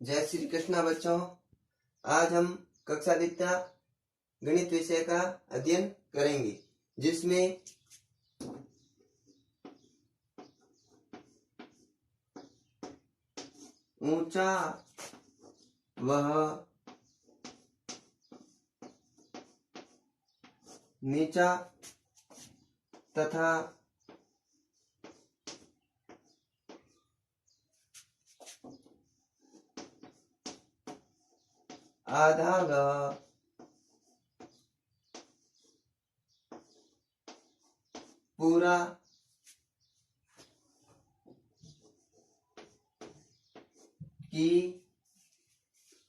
जय श्री कृष्णा बच्चों। आज हम कक्षा द्वितीय गणित विषय का अध्ययन करेंगे, जिसमें ऊंचा वह नीचा तथा आधा वह पूरा की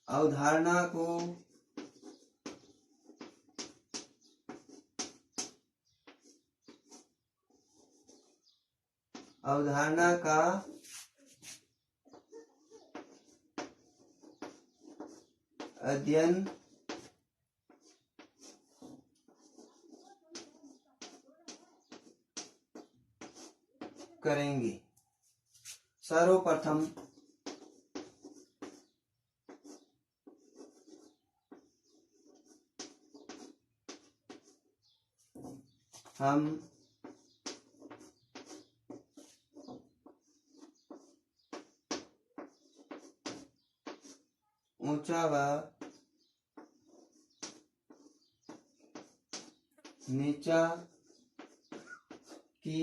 अवधारणा को अवधारणा का अध्ययन करेंगे। सर्वप्रथम हम ऊंचा व नीचा की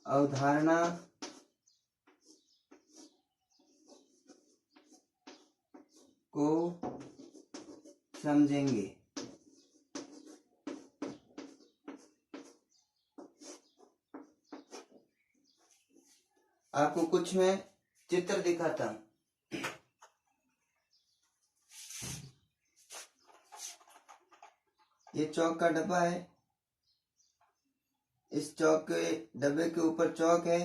अवधारणा को समझेंगे। आपको कुछ मैं चित्र दिखाता हूं। ये चौक का डब्बा है। इस चौक के डब्बे के ऊपर चौक है,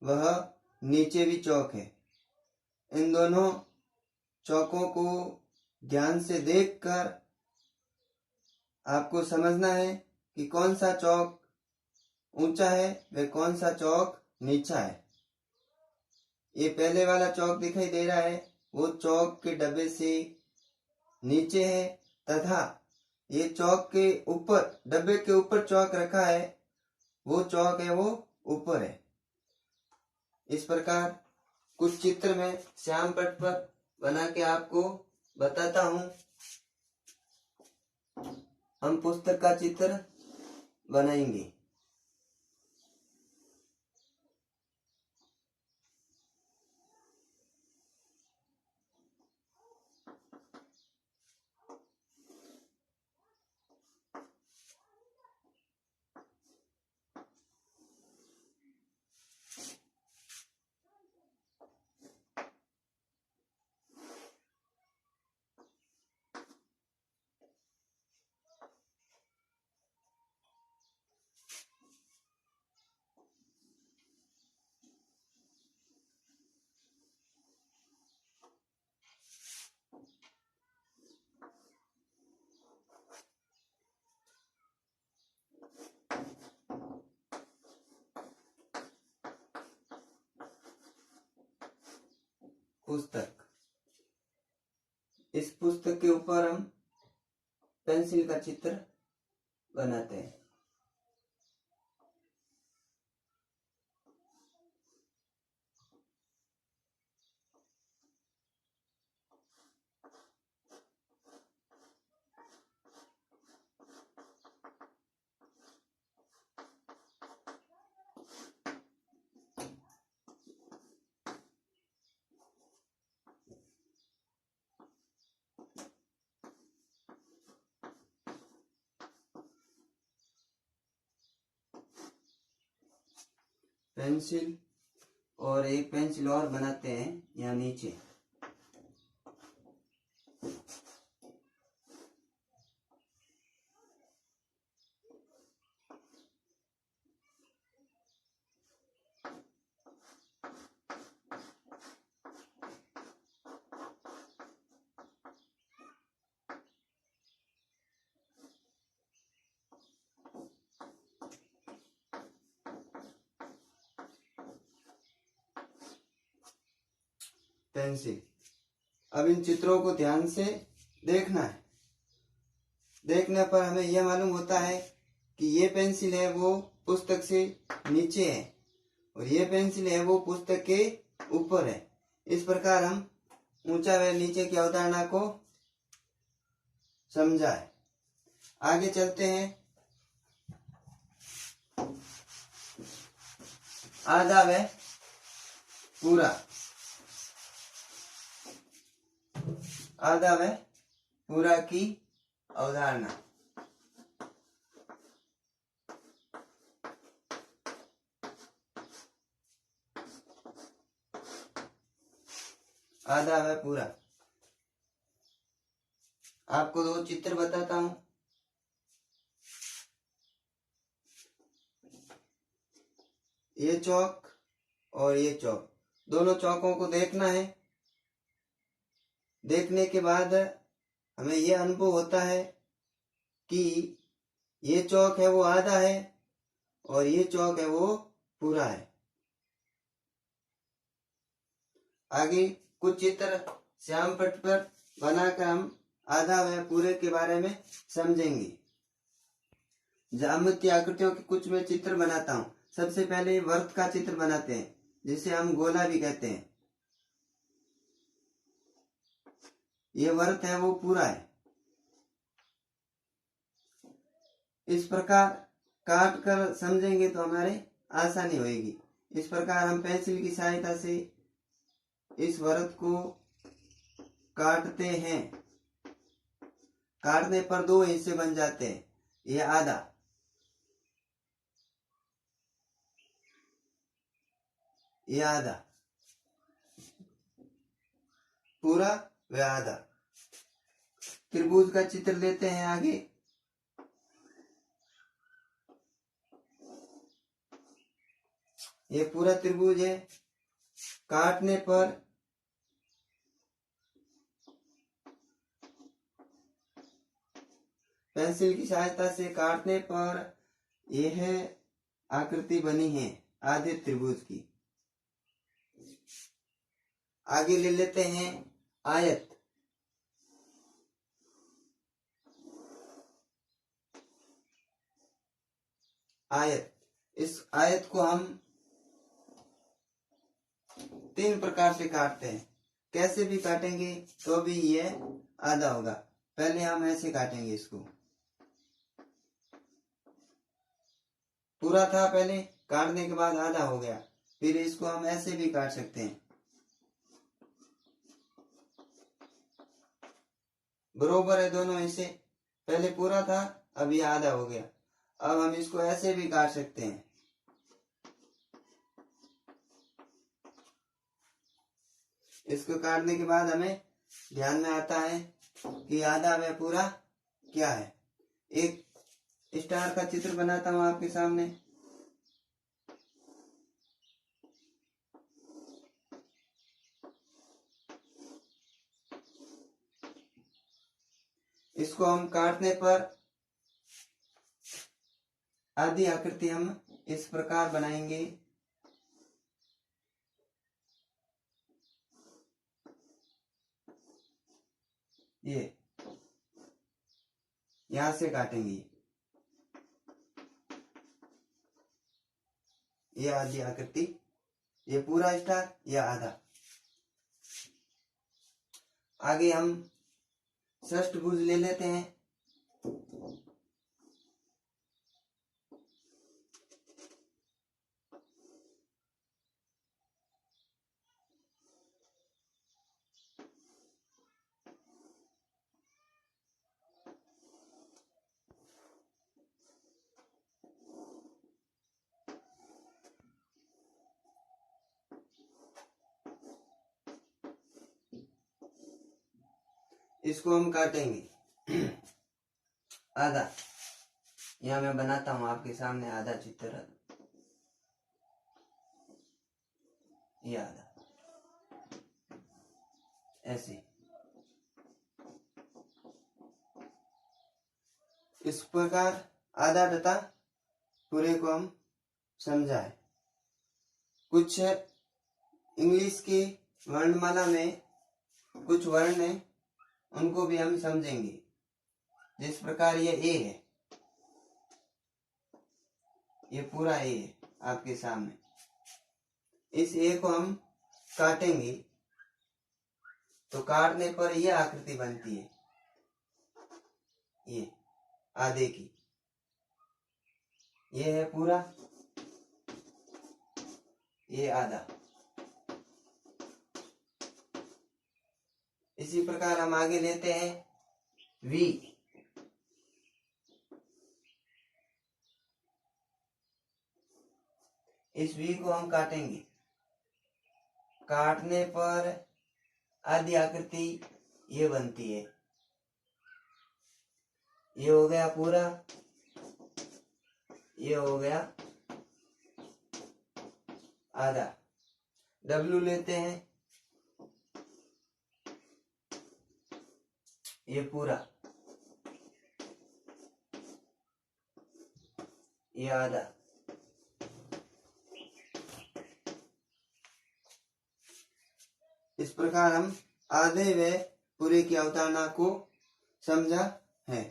वह नीचे भी चौक है। इन दोनों चौकों को ध्यान से देखकर आपको समझना है कि कौन सा चौक ऊंचा है व कौन सा चौक नीचा है। ये पहले वाला चौक दिखाई दे रहा है, वो चौक के डब्बे से नीचे है, तथा ये चौक के ऊपर डब्बे के ऊपर चौक रखा है, वो चौक है वो ऊपर है। इस प्रकार कुछ चित्र मैं श्याम पट पर बना के आपको बताता हूं। हम पुस्तक का चित्र बनाएंगे। पुस्तक, इस पुस्तक के ऊपर हम पेंसिल का चित्र बनाते हैं। पेंसिल और एक पेंसिल और बनाते हैं यहाँ नीचे। पेंसिल। अब इन चित्रों को ध्यान से देखना है। देखने पर हमें यह मालूम होता है कि ये पेंसिल है वो पुस्तक से नीचे है और ये पेंसिल है वो पुस्तक के ऊपर है। इस प्रकार हम ऊंचा व नीचे की अवधारणा को समझाए। आगे चलते हैं। आधा व पूरा। आधा व पूरा की अवधारणा। आधा व पूरा। आपको दो चित्र बताता हूं। ये चौक और ये चौक, दोनों चौकों को देखना है। देखने के बाद हमें यह अनुभव होता है कि ये चौक है वो आधा है और ये चौक है वो पूरा है। आगे कुछ चित्र श्याम पट्ट पर बनाकर हम आधा व पूरे के बारे में समझेंगे। ज्यामितीय आकृतियों के कुछ मैं चित्र बनाता हूँ। सबसे पहले वर्त का चित्र बनाते हैं, जिसे हम गोला भी कहते हैं। ये वर्त है वो पूरा है। इस प्रकार काट कर समझेंगे तो हमारे आसानी होगी। इस प्रकार हम पेंसिल की सहायता से इस वर्त को काटते हैं। काटने पर दो हिस्से बन जाते हैं। ये आधा, ये आधा, पूरा व आधा। त्रिभुज का चित्र लेते हैं आगे। ये पूरा त्रिभुज है। काटने पर पेंसिल की सहायता से काटने पर यह आकृति बनी है आधे त्रिभुज की। आगे ले लेते हैं आयत। आयत, इस आयत को हम तीन प्रकार से काटते हैं। कैसे भी काटेंगे तो भी ये आधा होगा। पहले हम ऐसे काटेंगे इसको। पूरा था पहले, काटने के बाद आधा हो गया। फिर इसको हम ऐसे भी काट सकते हैं। बरोबर है दोनों हिस्से। पहले पूरा था, अब ये आधा हो गया। अब हम इसको ऐसे भी काट सकते हैं। इसको काटने के बाद हमें ध्यान में आता है कि आधा व पूरा क्या है। एक स्टार का चित्र बनाता हूं आपके सामने। इसको हम काटने पर आधी आकृति हम इस प्रकार बनाएंगे। ये यहां से काटेंगे। ये आधी आकृति, ये पूरा स्टार, ये आधा। आगे हम षष्ठभुज ले लेते हैं। इसको हम काटेंगे आधा। यहां मैं बनाता हूं आपके सामने आधा चित्र। ये आधा ऐसे। इस प्रकार आधा तथा पूरे को हम समझाए। कुछ इंग्लिश की वर्णमाला में कुछ वर्ण हैं, उनको भी हम समझेंगे। जिस प्रकार ये ए है, ये पूरा ए है आपके सामने। इस ए को हम काटेंगे तो काटने पर यह आकृति बनती है, ये आधे की। ये है पूरा, ये आधा। इसी प्रकार हम आगे लेते हैं वी। इस वी को हम काटेंगे, काटने पर आधी आकृति ये बनती है। ये हो गया पूरा, ये हो गया आधा। डब्लू लेते हैं, ये पूरा, ये आधा। इस प्रकार हम आधे व पूरे की अवधारणा को समझा है।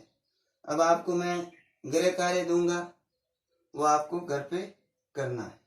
अब आपको मैं गृह कार्य दूंगा, वो आपको घर पे करना है।